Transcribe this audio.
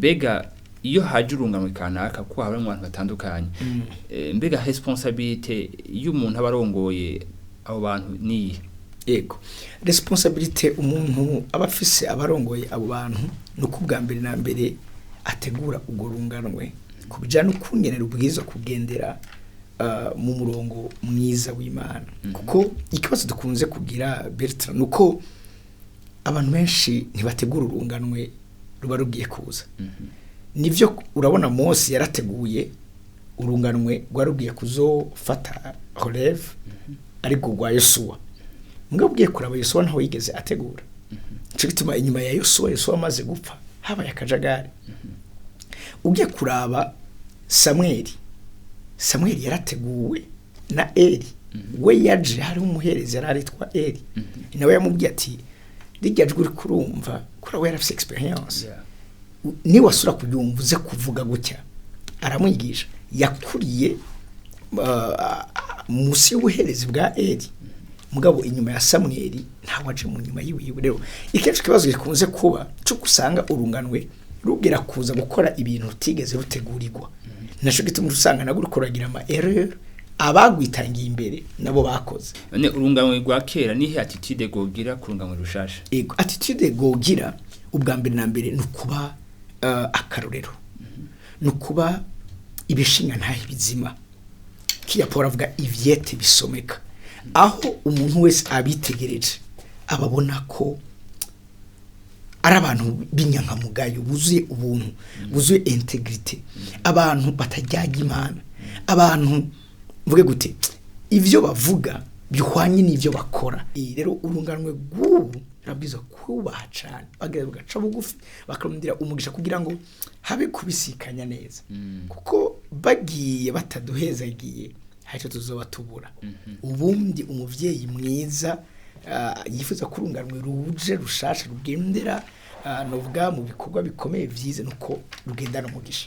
Mbega iyo haje urunganwe kanaka ko haba mu bantu batandukanye mbega responsabilité y'umuntu abarongoye abo bantu ni yego responsabilité umuntu abafise abarongoye abo bantu no kubwa mbere na mbere ategura ugo runganwe kubijana ukungenera ubwiza kugendera mu murongo mwiza w'Imana kuko ikibazo dukunze kugira Bertrand nuko abantu benshi ntibategura urunganwe ruba rugiye kuza nivyo urabona Mose yarateguye urunganwe rwarugiye kuzofata relève ariko rwa Yosuwa mugabo ugiye kuraba Yosuwa ntaho yigeze ategura cyo gituma inyuma ya Yosuwa amaze gupfa haba yakajagari ugiye kuraba Samuel yarateguwe na Eli we yaje hari umuhereza yararitwa Eli nawe yamubwiye ati rijyajwe uri kurumva kuri we yarafise experience ni wasura kubyumvuze kuvuga gutya aramwigisha yakuriye musi y'ubuherezi bwa Eli mugabo inyuma ya Samuel ntawaje mu nyuma yiwe rero ikenshi kibazo gikunze kuba cyo kusanga urunganwe rubwira kuza gukora ibintu rutigeze rutegurirwa naco gituma usanga nagurukuragira ama erreur abagwitangiye imbere nabo bakoze none urunganwe rwa kera nihe attitude gogira kurunganwe rushasha ego attitude gogira ubwa mbere na mbere nukuba akarorero nukuba ibishinga ntahe bizima kiya Paul avuga ivyete bisomeka aho umuntu wese abitegereje ababona ko ari abantu binyankamugayo buzuye ubuntu buzuye integrity abantu batajyaga Imana abantu mvuge gute ivyo bavuga bihwanye n'ivyo bakora rero urunganwe rw'ubu rabwiza kubaha cyane bagera bugaca bugufi bakarundira umugisha kugira ngo habe kubisikanya neza kuko bagiye bataduhezagiye haco tuzoba tubura ubundi umuvyeyi mwiza yifuza kurunganwe ruje rushasha rugendera novuga mu bikorwa bikomeye vyize nuko rugendana umugisha